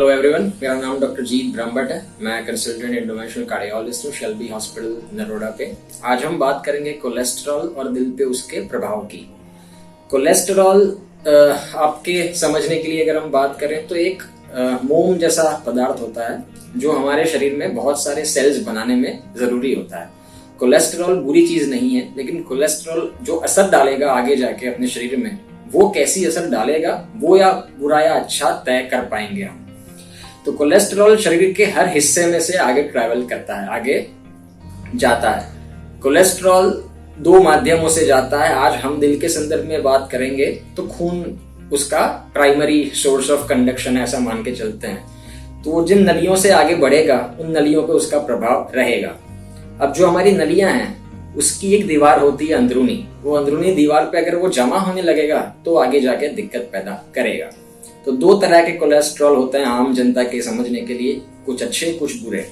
Hello everyone, मेरा नाम doctor जीत ब्रह्मभट्ट है। मैं कंसल्टेंट इंटरवेंशनल कार्डियोलॉजिस्ट हूँ शेल्बी हॉस्पिटल नरोडा पे। आज हम बात करेंगे कोलेस्ट्रॉल और दिल पे उसके प्रभाव की। कोलेस्ट्रॉल आपके समझने के लिए अगर हम बात करें तो एक मोम जैसा पदार्थ होता है जो हमारे शरीर में बहुत सारे सेल्स बनाने में जरूरी होता है। कोलेस्ट्रॉल बुरी चीज नहीं है, लेकिन कोलेस्ट्रॉल जो असर डालेगा आगे जाके अपने शरीर में, वो कैसी असर डालेगा वो या बुरा या अच्छा तय कर पाएंगे हम। तो कोलेस्ट्रॉल शरीर के हर हिस्से में से आगे ट्रैवल करता है, आगे जाता है। कोलेस्ट्रॉल दो माध्यमों से जाता है। आज हम दिल के संदर्भ में बात करेंगे तो खून उसका प्राइमरी सोर्स ऑफ कंडक्शन है, ऐसा मान के चलते हैं। तो जिन नलियों से आगे बढ़ेगा उन नलियों पे उसका प्रभाव रहेगा। अब जो हमारी नलियां हैं उसकी एक दीवार होती है अंदरूनी, वो अंदरूनी दीवार पे अगर वो जमा होने लगेगा तो आगे जाके दिक्कत पैदा करेगा। तो दो तरह के कोलेस्ट्रॉल होते हैं आम जनता के समझने के लिए, कुछ अच्छे कुछ बुरे।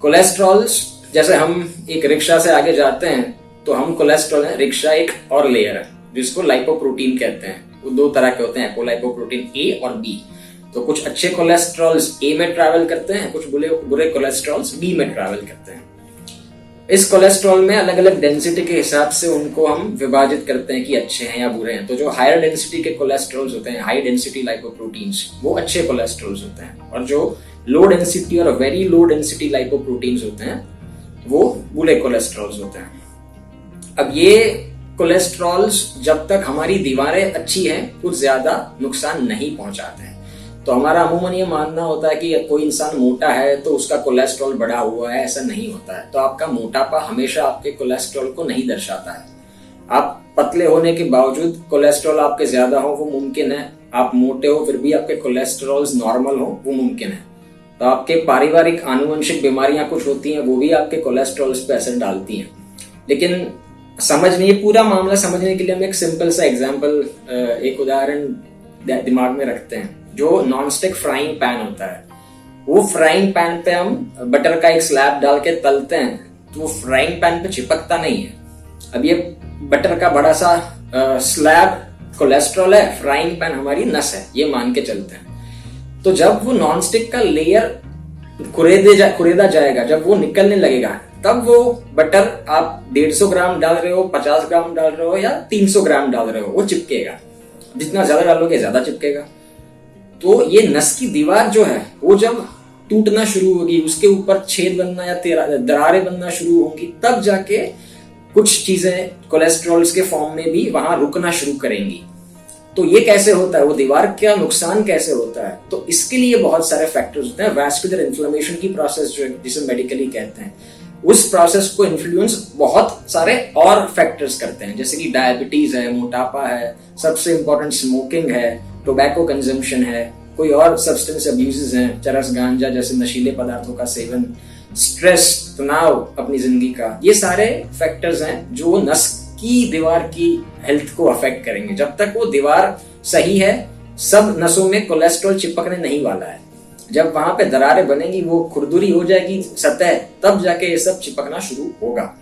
कोलेस्ट्रॉल जैसे हम एक रिक्शा से आगे जाते हैं तो हम कोलेस्ट्रॉल है, रिक्शा एक और लेयर है जिसको लाइपोप्रोटीन कहते हैं। वो दो तरह के होते हैं, एपोलाइपोप्रोटीन ए और बी। तो कुछ अच्छे कोलेस्ट्रॉल्स ए में ट्रैवल करते हैं, कुछ बुरे कोलेस्ट्रॉल्स बी में ट्रैवल करते हैं। इस कोलेस्ट्रॉल में अलग अलग डेंसिटी के हिसाब से उनको हम विभाजित करते हैं कि अच्छे हैं या बुरे हैं। तो जो हायर डेंसिटी के कोलेस्ट्रॉल्स होते हैं, हाई डेंसिटी लाइपोप्रोटीन्स, वो अच्छे कोलेस्ट्रॉल्स होते हैं, और जो लो डेंसिटी और वेरी लो डेंसिटी लाइपोप्रोटीन्स होते हैं वो बुरे कोलेस्ट्रॉल्स होते हैं। अब ये कोलेस्ट्रॉल्स जब तक हमारी दीवारें अच्छी हैं कुछ ज्यादा नुकसान नहीं पहुंचाते हैं। तो हमारा अमूमन ये मानना होता है कि कोई इंसान मोटा है तो उसका कोलेस्ट्रॉल बढ़ा हुआ है, ऐसा नहीं होता है। तो आपका मोटापा हमेशा आपके कोलेस्ट्रॉल को नहीं दर्शाता है। आप पतले होने के बावजूद कोलेस्ट्रॉल आपके ज्यादा हो वो मुमकिन है, आप मोटे हो फिर भी आपके कोलेस्ट्रॉल नॉर्मल हो वो मुमकिन है। तो आपके पारिवारिक आनुवंशिक बीमारियां कुछ होती हैं, वो भी आपके कोलेस्ट्रॉल पे असर डालती हैं। लेकिन समझने पूरा मामला समझने के लिए हम एक सिंपल सा एग्जाम्पल, एक उदाहरण दिमाग में रखते हैं। जो नॉनस्टिक फ्राइंग पैन होता है, वो फ्राइंग पैन पे हम बटर का एक स्लैब डाल के तलते हैं तो वो फ्राइंग पैन पे चिपकता नहीं है। अब ये बटर का बड़ा सा स्लैब कोलेस्ट्रॉल है, फ्राइंग पैन हमारी नस है, ये मान के चलते हैं। तो जब वो नॉनस्टिक का लेयर कुरेदा जाएगा, जब वो निकलने लगेगा, तब वो बटर आप 150 ग्राम डाल रहे हो, 50 ग्राम डाल रहे हो या 300 ग्राम डाल रहे हो, वो चिपकेगा। जितना ज्यादा डालोगे ज्यादा चिपकेगा। तो ये नस की दीवार जो है वो जब टूटना शुरू होगी, उसके ऊपर छेद बनना या दरारें बनना शुरू होंगी, तब जाके कुछ चीजें कोलेस्ट्रॉल्स के फॉर्म में भी वहां रुकना शुरू करेंगी। तो ये कैसे होता है, वो दीवार का नुकसान कैसे होता है? तो इसके लिए बहुत सारे फैक्टर्स होते हैं। वैस्कुलर इन्फ्लेमेशन की प्रोसेस जो जिसे मेडिकली कहते हैं, उस प्रोसेस को इन्फ्लुएंस बहुत सारे और फैक्टर्स करते हैं, जैसे कि डायबिटीज है, मोटापा है, सबसे इंपॉर्टेंट स्मोकिंग है, टोबैको कंजम्पशन है, कोई और सब्सटेंस अब्यूजेस हैं, चरस गांजा जैसे नशीले पदार्थों का सेवन, स्ट्रेस, तनाव अपनी जिंदगी का, ये सारे फैक्टर्स हैं जो नस की दीवार की हेल्थ को अफेक्ट करेंगे। जब तक वो दीवार सही है, सब नसों में कोलेस्ट्रॉल चिपकने नहीं वाला है। जब वहां पे दरारें बनेंगी, वो खुरदुरी हो जाएगी सतह, तब जाके ये सब चिपकना शुरू होगा।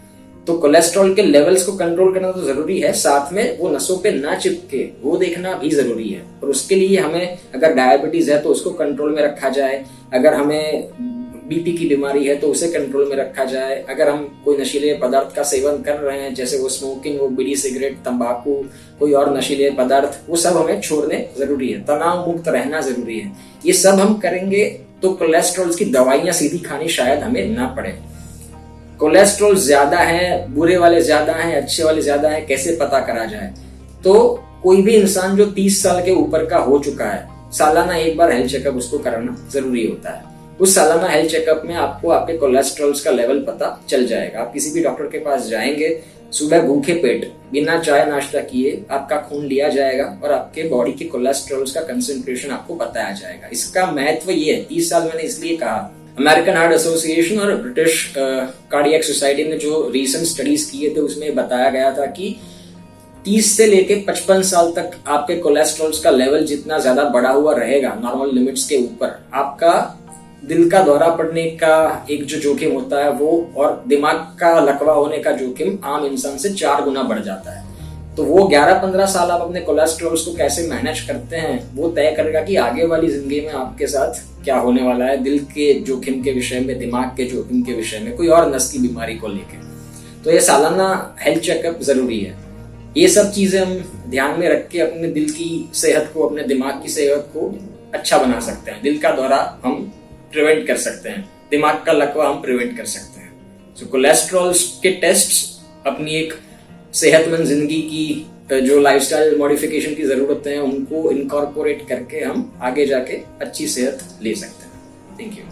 तो कोलेस्ट्रॉल के लेवल्स को कंट्रोल करना तो जरूरी है, साथ में वो नसों पे ना चिपके वो देखना भी जरूरी है। और उसके लिए हमें, अगर डायबिटीज है तो उसको कंट्रोल में रखा जाए, अगर हमें बीपी की बीमारी है तो उसे कंट्रोल में रखा जाए, अगर हम कोई नशीले पदार्थ का सेवन कर रहे हैं जैसे वो स्मोकिंग, वो बीड़ी, सिगरेट, तंबाकू, कोई और नशीले पदार्थ, वो सब हमें छोड़ने जरूरी है। तनाव मुक्त रहना जरूरी है। ये सब हम करेंगे तो कोलेस्ट्रॉल की दवाइयां सीधी खानी शायद हमें ना पड़े। कोलेस्ट्रॉल ज्यादा है, बुरे वाले ज्यादा हैं, अच्छे वाले ज्यादा हैं, कैसे पता करा जाए? तो कोई भी इंसान जो 30 साल के ऊपर का हो चुका है, सालाना एक बार हेल्थ चेकअप उसको कराना जरूरी होता है। उस सालाना हेल्थ चेकअप में आपको आपके कोलेस्ट्रॉल का लेवल पता चल जाएगा। आप किसी भी डॉक्टर के पास जाएंगे, सुबह भूखे पेट बिना चाय नाश्ता किए आपका खून लिया जाएगा और आपके बॉडी के कोलेस्ट्रॉल का कंसेंट्रेशन आपको बताया जाएगा। इसका महत्व ये है, 30 साल मैंने इसलिए कहा, अमेरिकन हार्ट एसोसिएशन और ब्रिटिश कार्डियक सोसाइटी ने जो रीसेंट स्टडीज किए थे उसमें बताया गया था कि 30 से लेके 55 साल तक आपके कोलेस्ट्रॉल का लेवल जितना ज्यादा बढ़ा हुआ रहेगा नॉर्मल लिमिट्स के ऊपर, आपका दिल का दौरा पड़ने का एक जो जोखिम होता है वो, और दिमाग का लकवा होने का जोखिम आम इंसान से 4 गुना बढ़ जाता है। तो वो 11-15 साल आप अपने कोलेस्ट्रॉल्स को कैसे मैनेज करते हैं वो तय करेगा कि आगे वाली जिंदगी में आपके साथ क्या होने वाला है, दिल के जोखिम के विषय में, दिमाग के जोखिम के विषय में, कोई और नस की बीमारी को लेकर। तो ये सालाना हेल्थ चेकअप जरूरी है। ये सब चीजें हम ध्यान में रख के अपने दिल की सेहत को, अपने दिमाग की सेहत को अच्छा बना सकते हैं। दिल का दौरा हम प्रिवेंट कर सकते हैं, दिमाग का लकवा हम प्रिवेंट कर सकते हैं। तो कोलेस्ट्रॉल के टेस्ट अपनी एक सेहतमंद जिंदगी की जो लाइफस्टाइल मॉडिफिकेशन की जरूरतें हैं उनको इनकॉर्पोरेट करके हम आगे जाके अच्छी सेहत ले सकते हैं। Thank you.